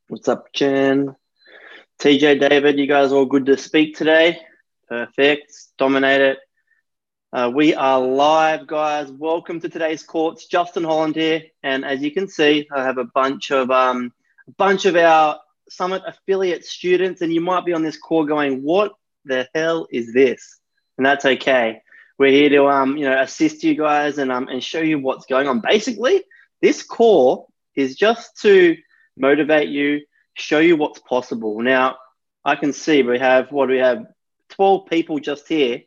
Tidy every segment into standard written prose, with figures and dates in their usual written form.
What's up, Jen? TJ, David, you guys all good to speak today? Perfect. Dominate it. We are live, guys. Welcome to today's call. It's Justin Holland here, and as you can see, I have a bunch of our Summit affiliate students, and you might be on this call going, "What the hell is this?" And that's okay. We're here to assist you guys and show you what's going on. Basically, this call is just to motivate you, show you what's possible. Now, I can see we have 12 people just here,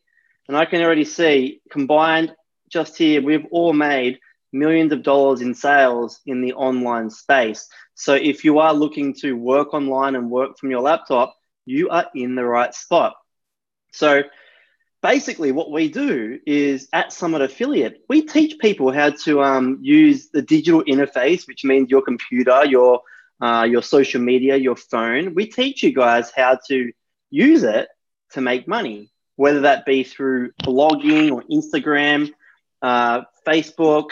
and I can already see combined just here, we've all made millions of dollars in sales in the online space. So if you are looking to work online and work from your laptop, you are in the right spot. So basically, what we do is at Summit Affiliate, we teach people how to use the digital interface, which means your computer, your social media, your phone. We teach you guys how to use it to make money, whether that be through blogging or Instagram, Facebook,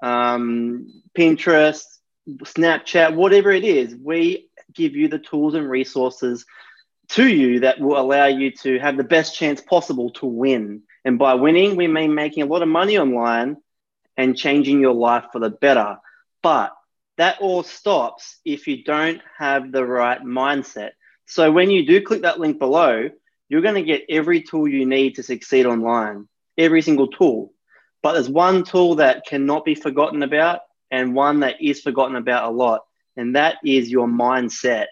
Pinterest, Snapchat, whatever it is. We give you the tools and resources to you that will allow you to have the best chance possible to win. And by winning, we mean making a lot of money online and changing your life for the better. But that all stops if you don't have the right mindset. So when you do click that link below, you're going to get every tool you need to succeed online, every single tool. But there's one tool that cannot be forgotten about and one that is forgotten about a lot, and that is your mindset.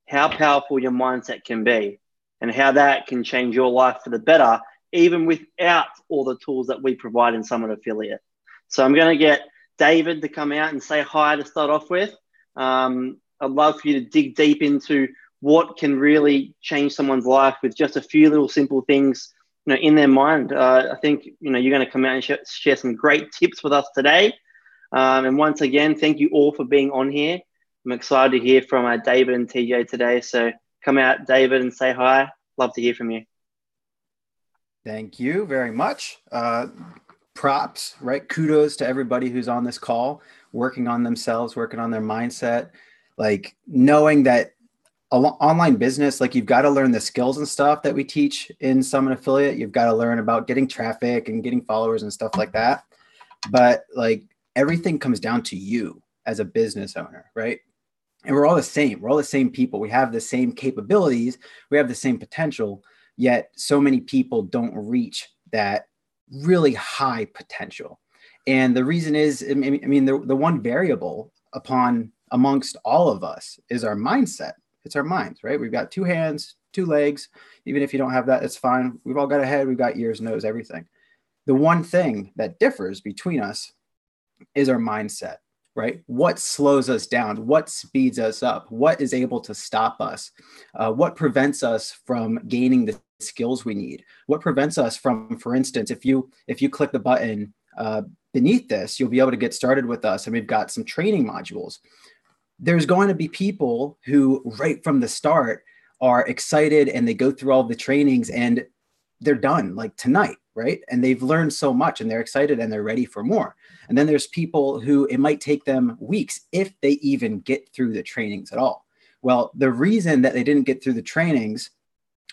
How powerful your mindset can be and how that can change your life for the better, even without all the tools that we provide in Summit Affiliate. So I'm going to get David to come out and say hi to start off with. I'd love for you to dig deep into what can really change someone's life with just a few little simple things, in their mind. I think, you're going to come out and share some great tips with us today. And once again, thank you all for being on here. I'm excited to hear from David and TJ today. So come out, David, and say hi. Love to hear from you. Thank you very much. Props, right? Kudos to everybody who's on this call, working on themselves, working on their mindset, like knowing that online business, like you've got to learn the skills and stuff that we teach in Summit Affiliate. You've got to learn about getting traffic and getting followers and stuff like that. But like everything comes down to you as a business owner, right? And we're all the same. We're all the same people. We have the same capabilities. We have the same potential, yet so many people don't reach that really high potential. And the reason is, I mean, the one variable amongst all of us is our mindset. It's our minds, right? We've got two hands, two legs. Even if you don't have that, it's fine. We've all got a head, we've got ears, nose, everything. The one thing that differs between us is our mindset, right? What slows us down? What speeds us up? What is able to stop us? What prevents us from gaining the skills we need? What prevents us from, for instance, if you click the button beneath this, you'll be able to get started with us. And we've got some training modules. There's going to be people who right from the start are excited and they go through all the trainings and they're done like tonight, right? And they've learned so much and they're excited and they're ready for more. And then there's people who it might take them weeks if they even get through the trainings at all. Well, the reason that they didn't get through the trainings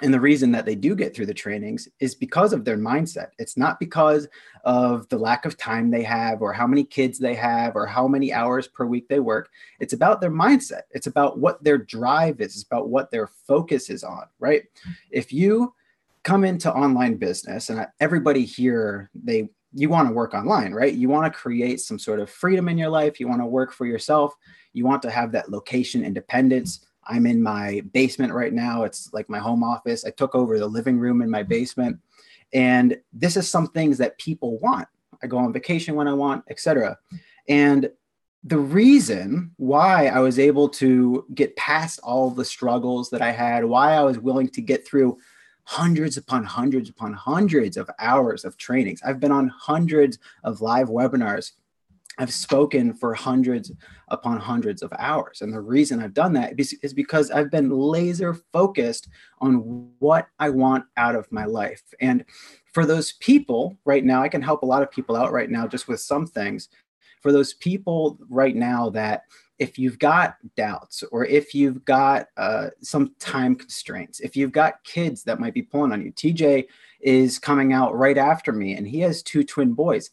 and the reason that they do get through the trainings is because of their mindset. It's not because of the lack of time they have or how many kids they have or how many hours per week they work. It's about their mindset. It's about what their drive is. It's about what their focus is on, right? If you come into online business and everybody here, you want to work online, right? You want to create some sort of freedom in your life. You want to work for yourself. You want to have that location independence. I'm in my basement right now. It's like my home office. I took over the living room in my basement. And this is some things that people want. I go on vacation when I want, etc. And the reason why I was able to get past all the struggles that I had, why I was willing to get through hundreds upon hundreds upon hundreds of hours of trainings. I've been on hundreds of live webinars. I've spoken for hundreds upon hundreds of hours. And the reason I've done that is because I've been laser focused on what I want out of my life. And for those people right now, I can help a lot of people out right now just with some things. For those people right now that if you've got doubts, or if you've got some time constraints, if you've got kids that might be pulling on you. TJ is coming out right after me, and he has 2 twin boys.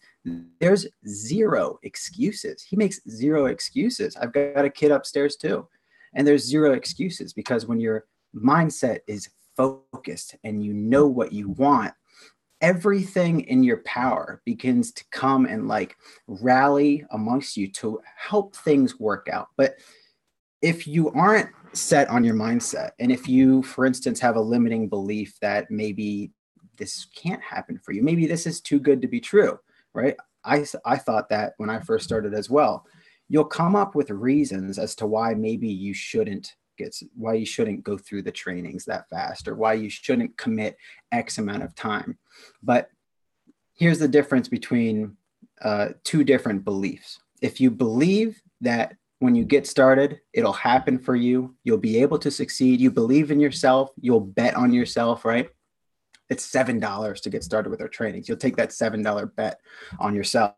There's zero excuses. He makes zero excuses. I've got a kid upstairs too. And there's zero excuses, because when your mindset is focused and you know what you want, everything in your power begins to come and like rally amongst you to help things work out. But if you aren't set on your mindset, and if you, for instance, have a limiting belief that maybe this can't happen for you, maybe this is too good to be true, right? I thought that when I first started as well. You'll come up with reasons as to why maybe you shouldn't go through the trainings that fast, or why you shouldn't commit X amount of time. But here's the difference between 2 different beliefs. If you believe that when you get started, it'll happen for you, you'll be able to succeed, you believe in yourself, you'll bet on yourself, right? It's $7 to get started with our trainings. You'll take that $7 bet on yourself.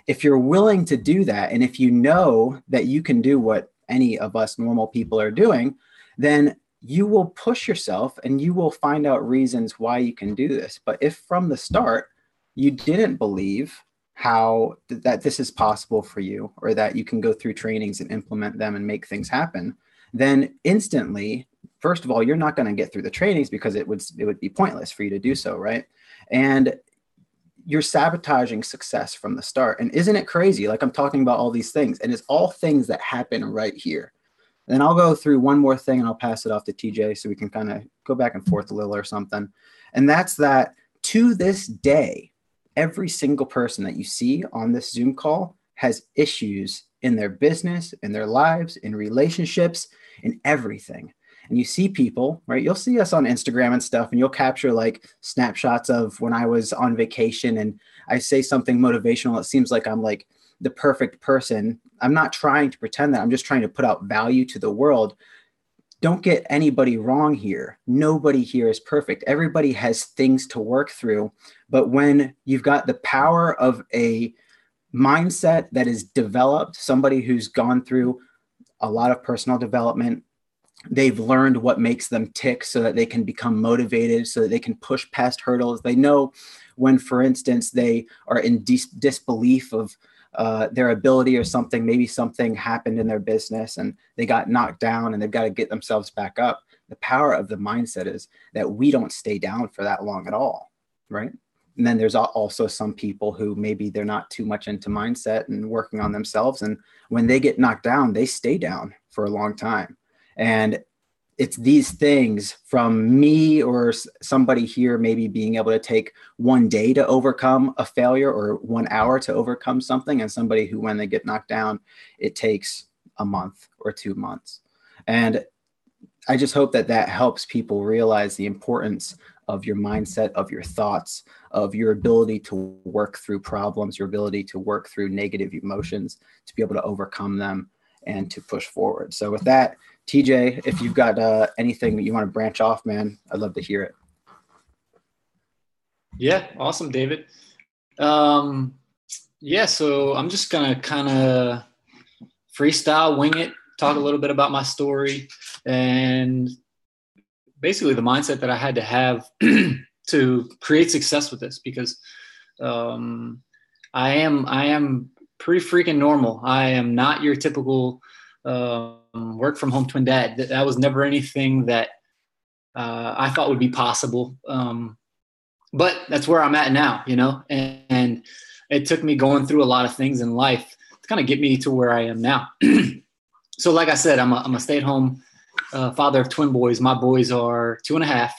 If you're willing to do that, and if you know that you can do what any of us normal people are doing, then you will push yourself and you will find out reasons why you can do this. But if from the start you didn't believe that this is possible for you, or that you can go through trainings and implement them and make things happen, then instantly, first of all, you're not going to get through the trainings, because it would be pointless for you to do so, right? And you're sabotaging success from the start. And isn't it crazy? Like, I'm talking about all these things, and it's all things that happen right here. And I'll go through one more thing and I'll pass it off to TJ so we can kind of go back and forth a little or something. And that's that to this day, every single person that you see on this Zoom call has issues in their business, in their lives, in relationships, in everything. And you see people, right? You'll see us on Instagram and stuff, and you'll capture like snapshots of when I was on vacation and I say something motivational. It seems like I'm like the perfect person. I'm not trying to pretend that. I'm just trying to put out value to the world. Don't get anybody wrong here. Nobody here is perfect. Everybody has things to work through. But when you've got the power of a mindset that is developed, somebody who's gone through a lot of personal development, they've learned what makes them tick so that they can become motivated, so that they can push past hurdles. They know when, for instance, they are in disbelief of their ability or something, maybe something happened in their business and they got knocked down and they've got to get themselves back up. The power of the mindset is that we don't stay down for that long at all, right? And then there's also some people who maybe they're not too much into mindset and working on themselves. And when they get knocked down, they stay down for a long time. And it's these things from me or somebody here maybe being able to take one day to overcome a failure, or 1 hour to overcome something, and somebody who, when they get knocked down, it takes a month or 2 months. And I just hope that that helps people realize the importance of your mindset, of your thoughts, of your ability to work through problems, your ability to work through negative emotions, to be able to overcome them and to push forward. So with that, TJ, if you've got anything that you want to branch off, man, I'd love to hear it. Yeah, awesome, David. Yeah, so I'm just going to kind of freestyle, wing it, talk a little bit about my story and basically the mindset that I had to have to create success with this, because I am pretty freaking normal. I am not your typical work from home twin dad. That was never anything that I thought would be possible. But that's where I'm at now, you know, and it took me going through a lot of things in life to kind of get me to where I am now. So like I said, I'm a stay-at-home father of twin boys. My boys are 2.5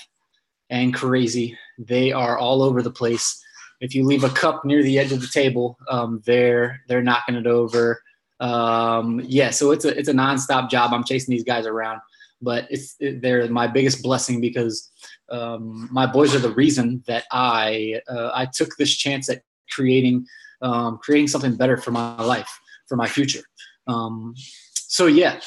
and crazy. They are all over the place. If you leave a cup near the edge of the table, they're knocking it over. Yeah, so it's a nonstop job. I'm chasing these guys around, but they're my biggest blessing, because my boys are the reason that I took this chance at creating something better for my life, for my future. So yeah,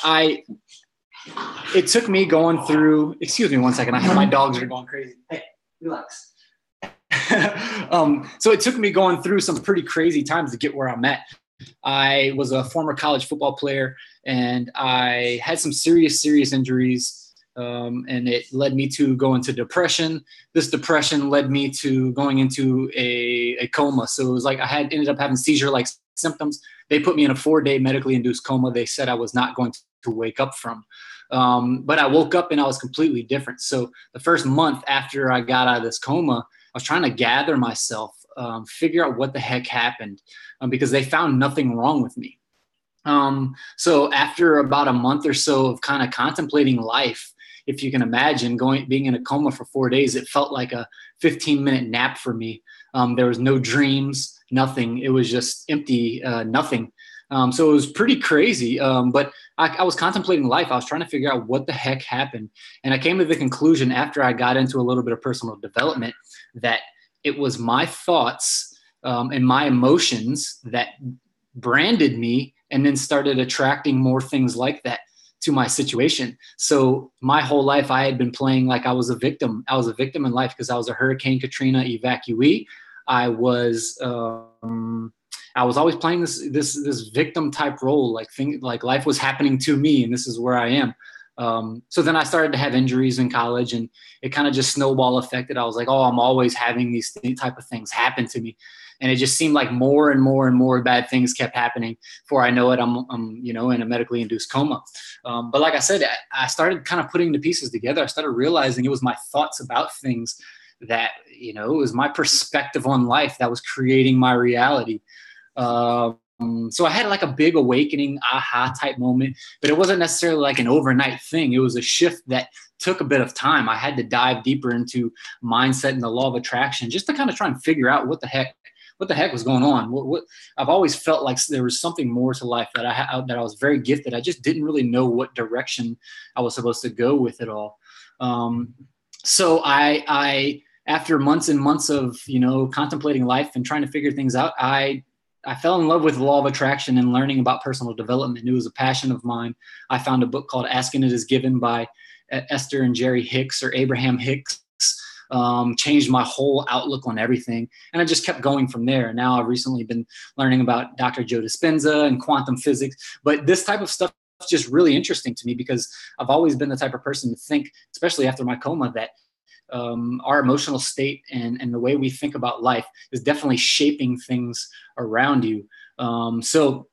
it took me going through. Excuse me one second. My dogs are going crazy. Hey, relax. So it took me going through some pretty crazy times to get where I'm at. I was a former college football player, and I had some serious injuries, and it led me to go into depression. This depression led me to going into a coma. So it was like I ended up having seizure-like symptoms. They put me in a 4-day medically induced coma. They said I was not going to wake up from. But I woke up and I was completely different. So the first month after I got out of this coma, I was trying to gather myself, figure out what the heck happened, because they found nothing wrong with me. So after about a month or so of kind of contemplating life, if you can imagine being in a coma for 4 days, it felt like a 15-minute nap for me. There was no dreams, nothing. It was just empty, nothing. So it was pretty crazy. But I was contemplating life. I was trying to figure out what the heck happened. And I came to the conclusion after I got into a little bit of personal development that it was my thoughts and my emotions that branded me and then started attracting more things like that to my situation. So my whole life I had been playing like I was a victim. I was a victim in life because I was a Hurricane Katrina evacuee. I was always playing this victim type role, like life was happening to me and this is where I am. So then I started to have injuries in college, and it kind of just snowball affected. I was like, oh, I'm always having these type of things happen to me. And it just seemed like more and more and more bad things kept happening. Before I know it, I'm in a medically induced coma. But like I said, I started kind of putting the pieces together. I started realizing it was my thoughts about things that, it was my perspective on life that was creating my reality. So I had like a big awakening, aha type moment, but it wasn't necessarily like an overnight thing. It was a shift that took a bit of time. I had to dive deeper into mindset and the law of attraction just to kind of try and figure out what the heck was going on. What I've always felt like there was something more to life that I was very gifted. I just didn't really know what direction I was supposed to go with it all. So I after months and months of, contemplating life and trying to figure things out, I fell in love with the law of attraction and learning about personal development. It was a passion of mine. I found a book called Asking It Is Given by Esther and Jerry Hicks, or Abraham Hicks. Changed my whole outlook on everything. And I just kept going from there. And now I've recently been learning about Dr. Joe Dispenza and quantum physics. But this type of stuff is just really interesting to me because I've always been the type of person to think, especially after my coma, that our emotional state and the way we think about life is definitely shaping things around you. So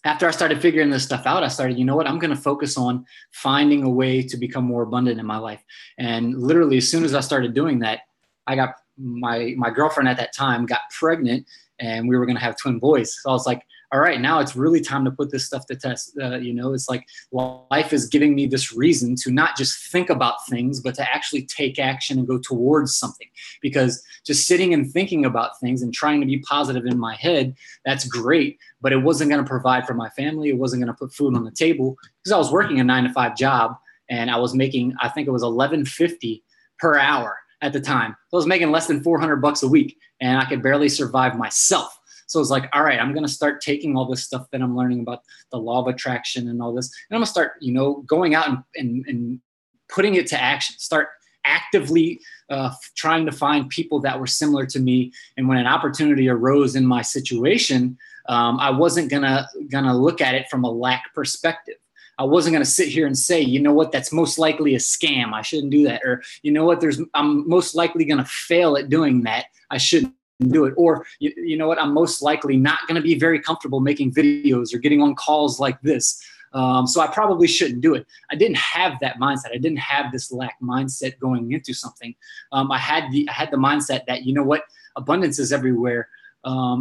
after I started figuring this stuff out, I started, I'm going to focus on finding a way to become more abundant in my life. And literally, as soon as I started doing that, I got my girlfriend at that time got pregnant, and we were going to have twin boys. So I was like, all right, now it's really time to put this stuff to test. It's like life is giving me this reason to not just think about things, but to actually take action and go towards something. Because just sitting and thinking about things and trying to be positive in my head, that's great, but it wasn't going to provide for my family. It wasn't going to put food on the table because I was working a 9-to-5 job, and I was making, I think it was $11.50 per hour at the time. So I was making less than $400 a week, and I could barely survive myself. So it's like, all right, I'm going to start taking all this stuff that I'm learning about the law of attraction and all this, and I'm going to start, going out and putting it to action, start actively trying to find people that were similar to me. And when an opportunity arose in my situation, I wasn't gonna look at it from a lack perspective. I wasn't going to sit here and say, that's most likely a scam. I shouldn't do that. Or, I'm most likely going to fail at doing that. I shouldn't do it. Or, I'm most likely not going to be very comfortable making videos or getting on calls like this. So I probably shouldn't do it. I didn't have that mindset. I didn't have this lack mindset going into something. I had the mindset that, abundance is everywhere.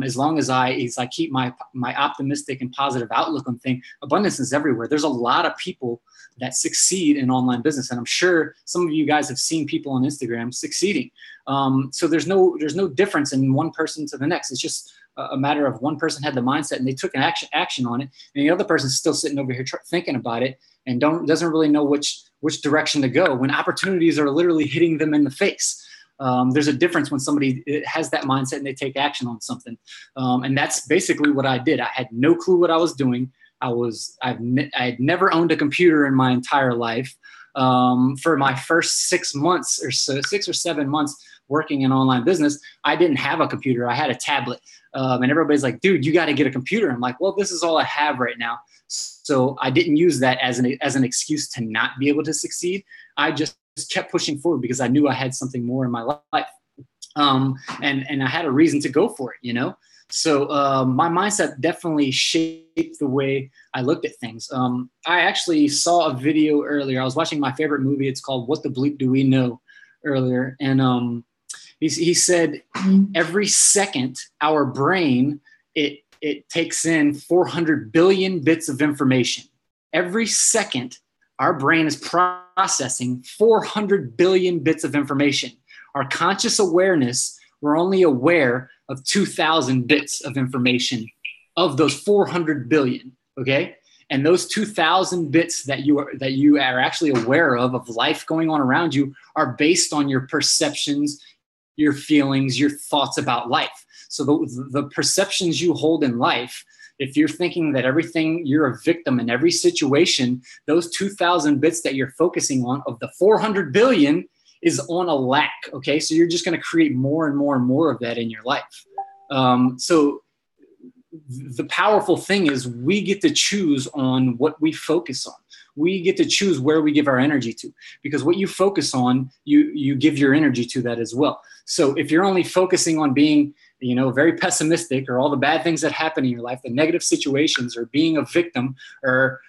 As long as I keep my optimistic and positive outlook on things, abundance is everywhere. There's a lot of people that succeed in online business, and I'm sure some of you guys have seen people on Instagram succeeding. So there's no difference in one person to the next. It's just a matter of one person had the mindset and they took an action on it, and the other person's still sitting over here thinking about it and doesn't really know which direction to go when opportunities are literally hitting them in the face. There's a difference when somebody has that mindset and they take action on something. And that's basically what I did. I had no clue what I was doing. I had never owned a computer in my entire life. For my first 6 months or so, 6 or 7 months working in online business, I didn't have a computer. I had a tablet. And everybody's like, dude, you got to get a computer. I'm like, well, this is all I have right now. So I didn't use that as an excuse to not be able to succeed. I just kept pushing forward because I knew I had something more in my life. And I had a reason to go for it, you know? So my mindset definitely shaped the way I looked at things. I actually saw a video earlier. I was watching my favorite movie. It's called What the Bleep Do We Know earlier. And he said every second our brain, it takes in 400 billion bits of information. Every second our brain is processing 400 billion bits of information. Our conscious awareness, we're only aware of 2,000 bits of information of those 400 billion, okay? And those 2,000 bits that you are actually aware of life going on around you are based on your perceptions, your feelings, your thoughts about life. So the perceptions you hold in life, if you're thinking that everything, you're a victim in every situation, those 2,000 bits that you're focusing on of the 400 billion is on a lack, okay? So you're just gonna create more and more and more of that in your life. So the powerful thing is we get to choose on what we focus on. We get to choose where we give our energy to, because what you focus on, you give your energy to that as well. So if you're only focusing on being, you know, very pessimistic, or all the bad things that happen in your life, the negative situations, or being a victim, or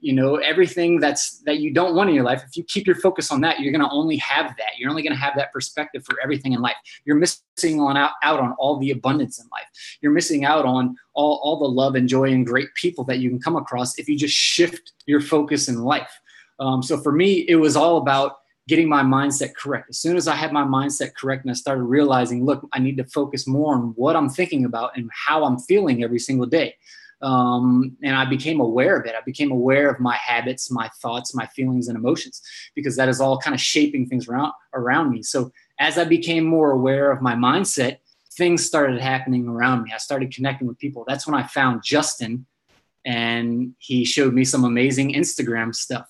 you know, everything that you don't want in your life, if you keep your focus on that, you're going to only have that. You're only going to have that perspective for everything in life. You're missing out on all the abundance in life. You're missing out on all the love and joy and great people that you can come across if you just shift your focus in life. So for me, it was all about getting my mindset correct. As soon as I had my mindset correct and I started realizing, look, I need to focus more on what I'm thinking about and how I'm feeling every single day. And I became aware of it. I became aware of my habits, my thoughts, my feelings and emotions, because that is all kind of shaping things around me. So as I became more aware of my mindset, things started happening around me. I started connecting with people. That's when I found Justin, and he showed me some amazing Instagram stuff.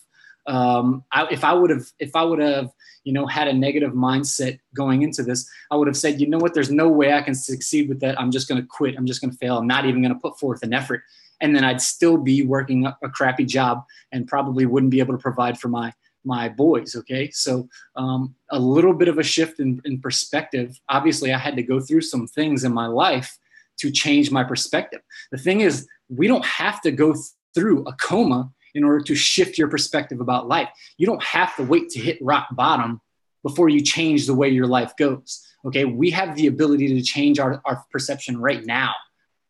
If I would have, you know, had a negative mindset going into this, I would have said, you know what, there's no way I can succeed with that. I'm just going to quit. I'm just going to fail. I'm not even going to put forth an effort. And then I'd still be working a crappy job and probably wouldn't be able to provide for my boys. Okay. So, a little bit of a shift in perspective. Obviously I had to go through some things in my life to change my perspective. The thing is, we don't have to go through a coma in order to shift your perspective about life. You don't have to wait to hit rock bottom before you change the way your life goes. Okay. We have the ability to change our perception right now.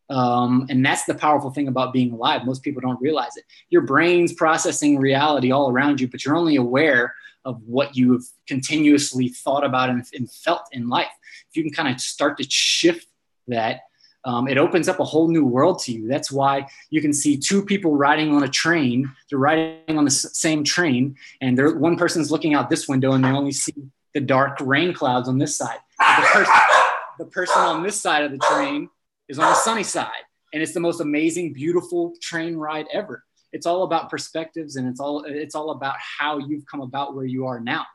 And that's the powerful thing about being alive. Most people don't realize it. Your brain's processing reality all around you, but you're only aware of what you have continuously thought about and felt in life. If you can kind of start to shift that, it opens up a whole new world to you. That's why you can see two people riding on a train. They're riding on the same train, and one person's looking out this window and they only see the dark rain clouds on this side. The person on this side of the train is on the sunny side, and it's the most amazing, beautiful train ride ever. It's all about perspectives, and it's all about how you've come about where you are now.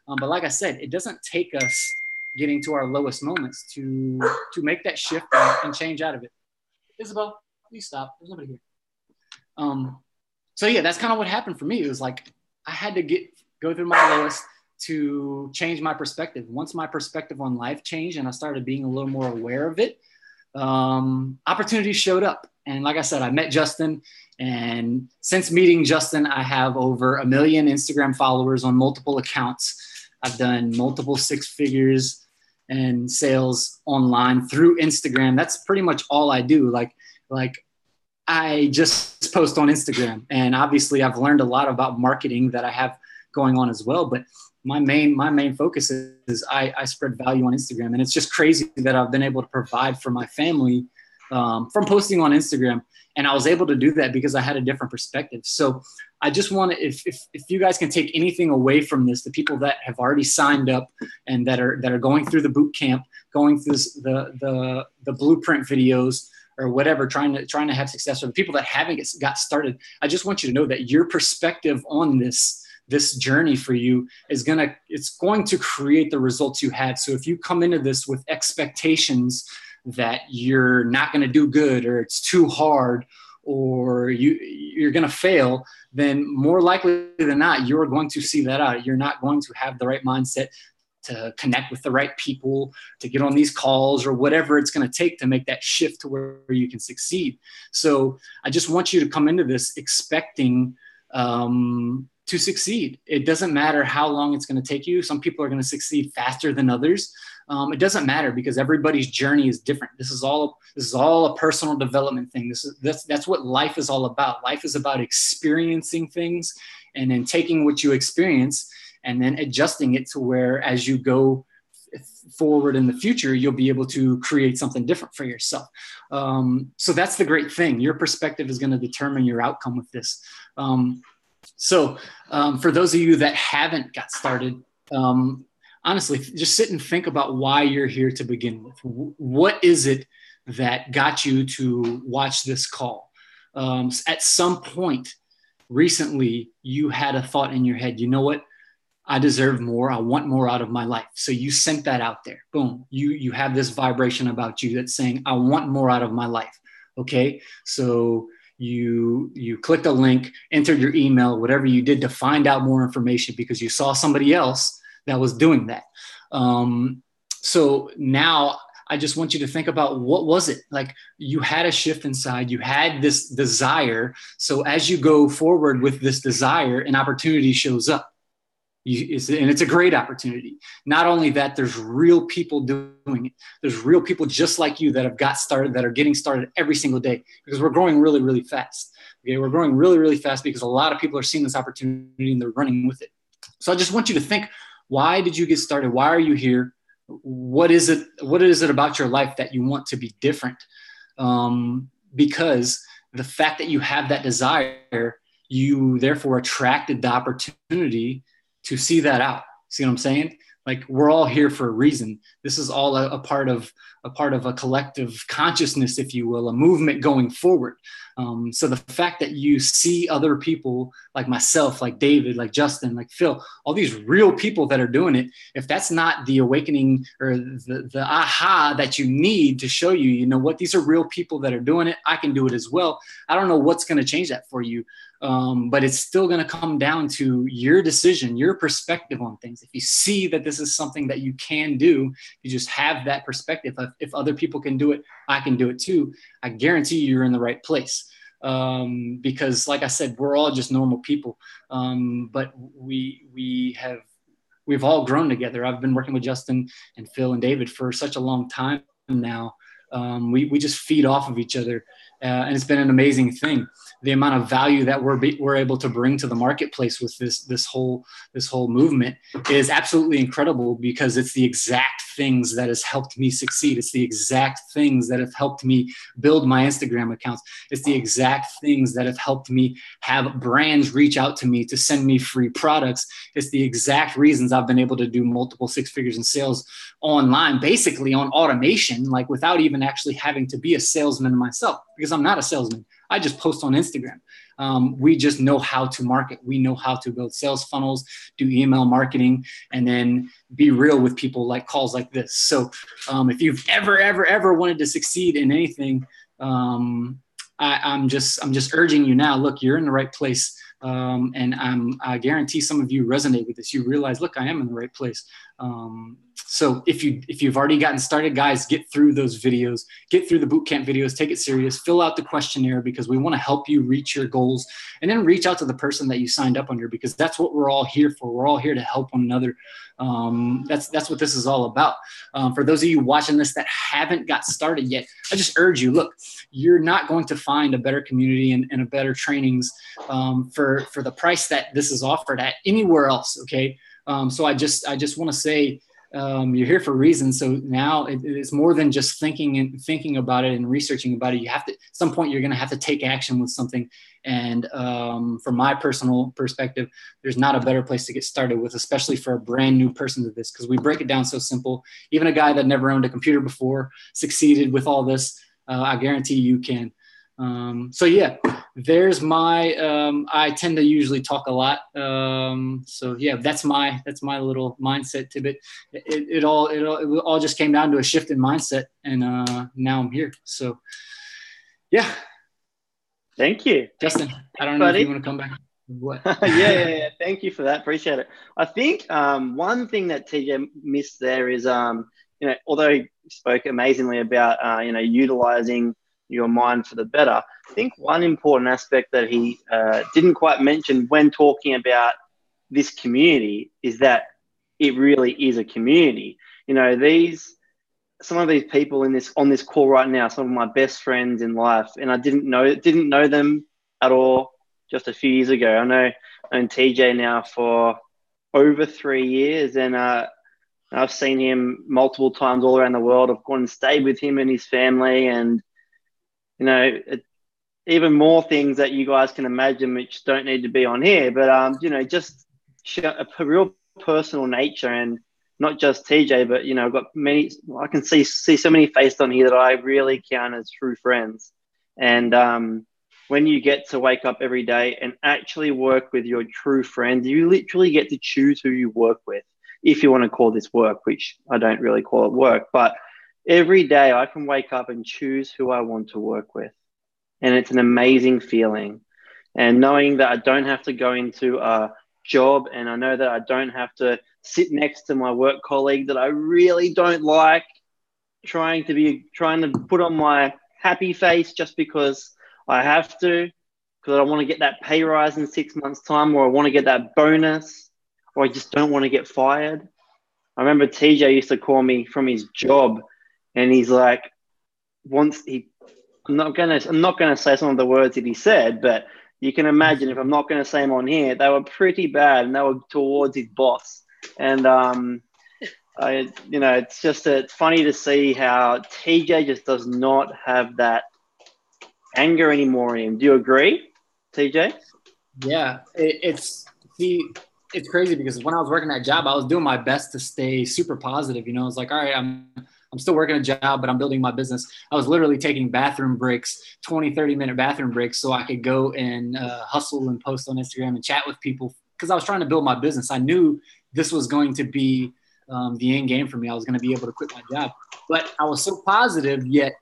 But like I said, it doesn't take us getting to our lowest moments to make that shift and change out of it. Isabel, please stop. There's nobody here. So yeah, that's kind of what happened for me. It was like I had to go through my lowest to change my perspective. Once my perspective on life changed and I started being a little more aware of it, opportunities showed up. And like I said, I met Justin, and since meeting Justin, I have over 1 million Instagram followers on multiple accounts. I've done multiple 6 figures and sales online through Instagram. That's pretty much all I do. Like I just post on Instagram, and obviously I've learned a lot about marketing that I have going on as well. But my main focus is I spread value on Instagram, and it's just crazy that I've been able to provide for my family from posting on Instagram. And I was able to do that because I had a different perspective. So I just want to, if you guys can take anything away from this, the people that have already signed up and that are going through the boot camp, going through the blueprint videos or whatever, trying to have success, or the people that haven't got started, I just want you to know that your perspective on this journey for you it's going to create the results you had. So if you come into this with expectations that you're not going to do good, or it's too hard, or you're going to fail, then more likely than not, you're going to see that out. You're not going to have the right mindset to connect with the right people, to get on these calls, or whatever it's going to take to make that shift to where you can succeed. So I just want you to come into this expecting to succeed. It doesn't matter how long it's going to take you. Some people are going to succeed faster than others. It doesn't matter, because everybody's journey is different. This is all a personal development thing. That's what life is all about. Life is about experiencing things, and then taking what you experience and then adjusting it to where, as you go forward in the future, you'll be able to create something different for yourself. So that's the great thing. Your perspective is going to determine your outcome with this. So for those of you that haven't got started, honestly, just sit and think about why you're here to begin with. What is it that got you to watch this call? At some point recently, you had a thought in your head, you know what? I deserve more. I want more out of my life. So you sent that out there. Boom. You have this vibration about you that's saying, I want more out of my life. Okay. So you clicked a link, entered your email, whatever you did to find out more information because you saw somebody else that was doing that. So now I just want you to think about, what was it? Like, you had a shift inside, you had this desire. So as you go forward with this desire, an opportunity shows up. And it's a great opportunity. Not only that, there's real people doing it. There's real people just like you that have got started, that are getting started every single day, because we're growing really, really fast. Okay, we're growing really, really fast because a lot of people are seeing this opportunity and they're running with it. So I just want you to think, why did you get started? Why are you here? What is it about your life that you want to be different? Because the fact that you have that desire, you therefore attracted the opportunity to see that out. See what I'm saying? Like, we're all here for a reason. This is all a part of a collective consciousness, if you will, a movement going forward. So the fact that you see other people like myself, like David, like Justin, like Phil, all these real people that are doing it, if that's not the awakening or the aha that you need to show you, you know what, these are real people that are doing it, I can do it as well. I don't know what's going to change that for you. But it's still going to come down to your decision, your perspective on things. If you see that this is something that you can do, you just have that perspective. If other people can do it, I can do it too. I guarantee you're in the right place. Because like I said, we're all just normal people. But we've all grown together. I've been working with Justin and Phil and David for such a long time now. We just feed off of each other. And it's been an amazing thing. The amount of value that we're able to bring to the marketplace with this whole movement is absolutely incredible, because it's the exact things that has helped me succeed. It's the exact things that have helped me build my Instagram accounts. It's the exact things that have helped me have brands reach out to me to send me free products. It's the exact reasons I've been able to do multiple six figures in sales online, basically on automation, like without even actually having to be a salesman myself, because I'm not a salesman. I just post on Instagram. We just know how to market. We know how to build sales funnels, do email marketing, and then be real with people, like calls like this. So if you've ever wanted to succeed in anything, I'm just urging you now, look, you're in the right place. And I guarantee some of you resonate with this. You realize, look, I am in the right place. So if you've already gotten started, guys, get through those videos, get through the bootcamp videos, take it serious, fill out the questionnaire, because we want to help you reach your goals, and then reach out to the person that you signed up under, because that's what we're all here for. We're all here to help one another. That's what this is all about. For those of you watching this that haven't got started yet, I just urge you, look, you're not going to find a better community and a better trainings for the price that this is offered at anywhere else. Okay. So I just want to say, you're here for a reason. So now it's more than just thinking about it and researching about it. You have to, at some point, you're going to have to take action with something. And from my personal perspective, there's not a better place to get started with, especially for a brand new person to this, because we break it down so simple. Even a guy that never owned a computer before succeeded with all this. I guarantee you can. So yeah, there's my, I tend to usually talk a lot. So yeah, that's my little mindset tidbit. It all just came down to a shift in mindset, and now I'm here. So yeah. Thank you. Justin, I don't know if you want to come back. What? yeah. Thank you for that. Appreciate it. I think one thing that TJ missed there is, although he spoke amazingly about, utilizing your mind for the better, I think one important aspect that he didn't quite mention when talking about this community is that it really is a community. Some of these people on this call right now, some of my best friends in life, and I didn't know them at all just a few years ago. I've known TJ now for over 3 years, and I've seen him multiple times all around the world. I've gone and stayed with him and his family, and even more things that you guys can imagine, which don't need to be on here, but just a real personal nature, and not just TJ, but I've got many. I can see so many faces on here that I really count as true friends, and when you get to wake up every day and actually work with your true friends, you literally get to choose who you work with, if you want to call this work, which I don't really call it work. But every day I can wake up and choose who I want to work with. And it's an amazing feeling. And knowing that I don't have to go into a job, and I know that I don't have to sit next to my work colleague that I really don't like, trying to put on my happy face just because I have to, because I want to get that pay rise in 6 months' time, or I want to get that bonus, or I just don't want to get fired. I remember TJ used to call me from his job, and he's like, I'm not gonna say some of the words that he said, but you can imagine, if I'm not gonna say them on here, they were pretty bad, and they were towards his boss. And it's funny to see how TJ just does not have that anger anymore in him. Do you agree, TJ? Yeah, it's crazy, because when I was working that job, I was doing my best to stay super positive. It's like, all right, I'm still working a job, but I'm building my business. I was literally taking bathroom breaks, 20, 30-minute bathroom breaks, so I could go and hustle and post on Instagram and chat with people, because I was trying to build my business. I knew this was going to be the end game for me. I was going to be able to quit my job. But I was so positive, yet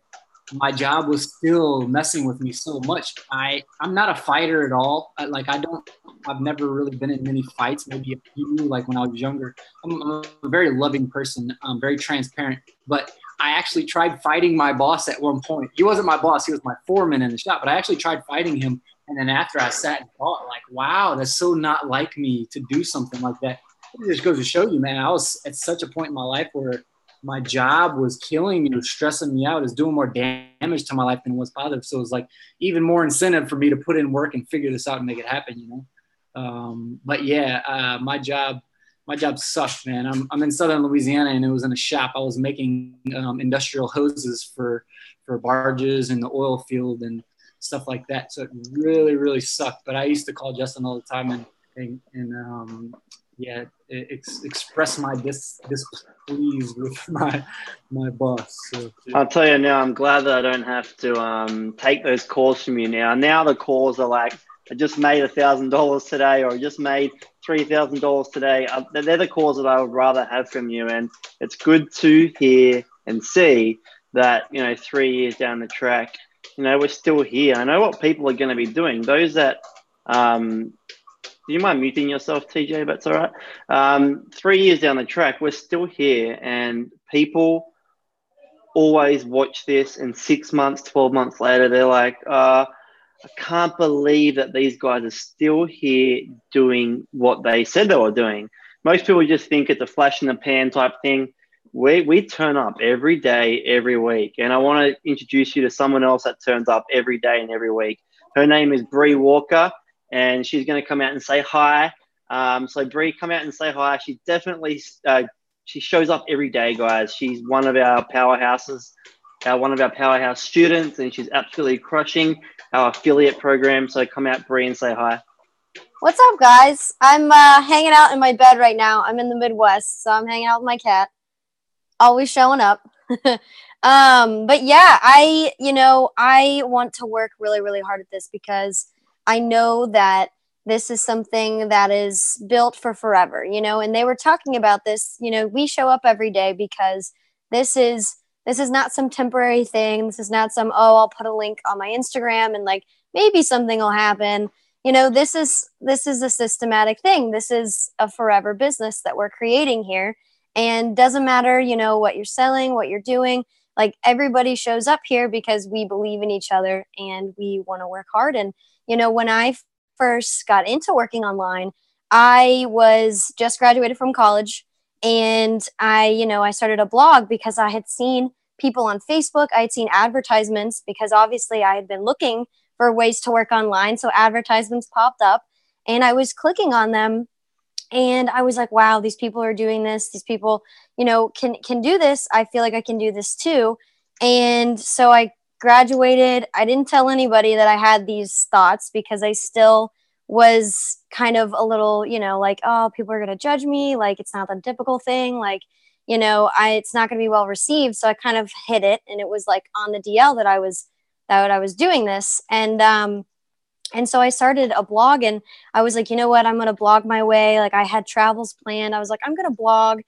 my job was still messing with me so much. I'm not a fighter at all. I've never really been in many fights, maybe a few, like when I was younger. I'm a very loving person. I'm very transparent, but I actually tried fighting my boss at one point. He wasn't my boss. He was my foreman in the shop, but I actually tried fighting him. And then after, I sat and thought, like, wow, that's so not like me to do something like that. It just goes to show you, man, I was at such a point in my life where my job was killing me, was stressing me out, is doing more damage to my life than it was positive. So it was like even more incentive for me to put in work and figure this out and make it happen, But yeah, my job sucked, man. I'm in Southern Louisiana, and it was in a shop. I was making industrial hoses for barges in the oil field and stuff like that. So it really, really sucked. But I used to call Justin all the time and express my displease with my boss. So, I'll tell you now, I'm glad that I don't have to take those calls from you now. Now the calls are like, I just made $1,000 today, or I just made $3,000 today. They're the calls that I would rather have from you. And it's good to hear and see that, 3 years down the track, we're still here. I know what people are going to be doing. Those that, do you mind muting yourself, TJ? That's all right. 3 years down the track, we're still here, and people always watch this, and 6 months, 12 months later, they're like, I can't believe that these guys are still here doing what they said they were doing. Most people just think it's a flash in the pan type thing. We turn up every day, every week. And I want to introduce you to someone else that turns up every day and every week. Her name is Bree Walker, and she's going to come out and say hi. So Bree, come out and say hi. She definitely, she shows up every day, guys. She's one of our powerhouses, one of our powerhouse students, and she's absolutely crushing our affiliate program. So come out, Bree, and say hi. What's up, guys? I'm hanging out in my bed right now. I'm in the Midwest, so I'm hanging out with my cat. Always showing up. But yeah, I want to work really, really hard at this because I know that this is something that is built for forever, and they were talking about this, we show up every day because this is not some temporary thing. This is not some, oh, I'll put a link on my Instagram and like maybe something will happen. This is a systematic thing. This is a forever business that we're creating here. And doesn't matter, what you're selling, what you're doing, like everybody shows up here because we believe in each other and we want to work hard. And, when I first got into working online, I was just graduated from college and I started a blog because I had seen people on Facebook. I had seen advertisements because obviously I had been looking for ways to work online. So advertisements popped up and I was clicking on them and I was like, wow, these people are doing this. These people, can do this. I feel like I can do this too. And so I graduated. I didn't tell anybody that I had these thoughts because I still was kind of a little, like, oh, people are going to judge me. Like, it's not the typical thing. Like, it's not going to be well received. So I kind of hid it. And it was like on the DL that I was doing this. And so I started a blog and I was like, you know what, I'm going to blog my way. Like I had travels planned. I was like, I'm going to blog,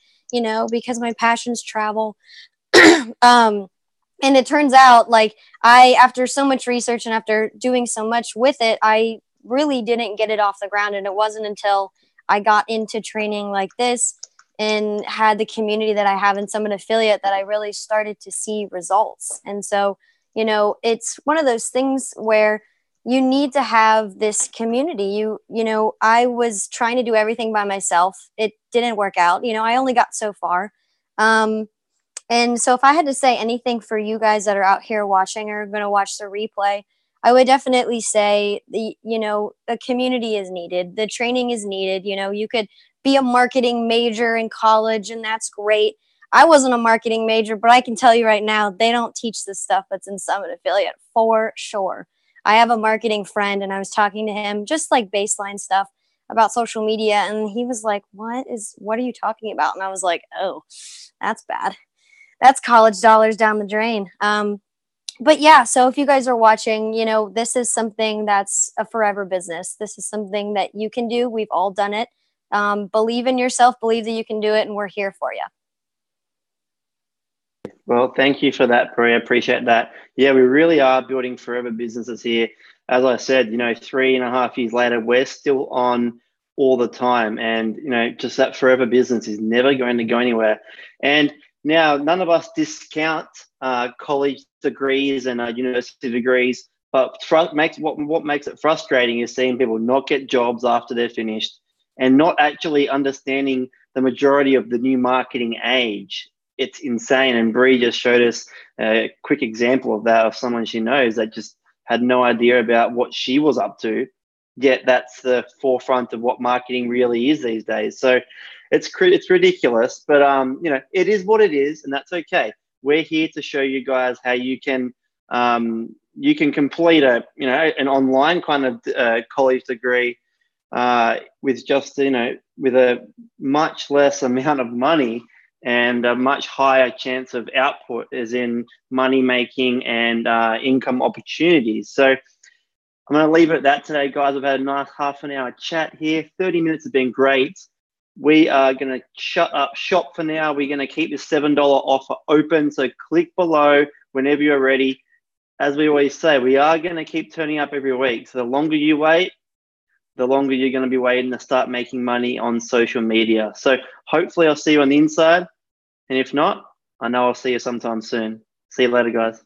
because my passion's travel. And it turns out like after so much research and after doing so much with it, I really didn't get it off the ground. And it wasn't until I got into training like this and had the community that I have in Summit Affiliate that I really started to see results. And so, it's one of those things where you need to have this community. I was trying to do everything by myself. It didn't work out. I only got so far. And so if I had to say anything for you guys that are out here watching or going to watch the replay, I would definitely say the community is needed. The training is needed. You could be a marketing major in college and that's great. I wasn't a marketing major, but I can tell you right now, they don't teach the stuff that's in Summit Affiliate for sure. I have a marketing friend and I was talking to him just like baseline stuff about social media. And he was like, what are you talking about? And I was like, oh, that's bad. That's college dollars down the drain. But yeah, so if you guys are watching, this is something that's a forever business. This is something that you can do. We've all done it. Believe in yourself, believe that you can do it. And we're here for you. Well, thank you for that, Pri. I appreciate that. Yeah, we really are building forever businesses here. As I said, 3.5 years later, we're still on all the time. And, just that forever business is never going to go anywhere. And now, none of us discount college degrees and university degrees, but what makes it frustrating is seeing people not get jobs after they're finished and not actually understanding the majority of the new marketing age. It's insane. And Bri just showed us a quick example of that, of someone she knows that just had no idea about what she was up to, yet that's the forefront of what marketing really is these days. So it's ridiculous, but it is what it is, and that's okay. We're here to show you guys how you can complete an online kind of college degree with just with a much less amount of money and a much higher chance of output, as in money making and income opportunities. So I'm going to leave it at that today, guys. I've had a nice half an hour chat here. 30 minutes has been great. We are going to shut up shop for now. We're going to keep the $7 offer open. So click below whenever you're ready. As we always say, we are going to keep turning up every week. So the longer you wait, the longer you're going to be waiting to start making money on social media. So hopefully I'll see you on the inside. And if not, I know I'll see you sometime soon. See you later, guys.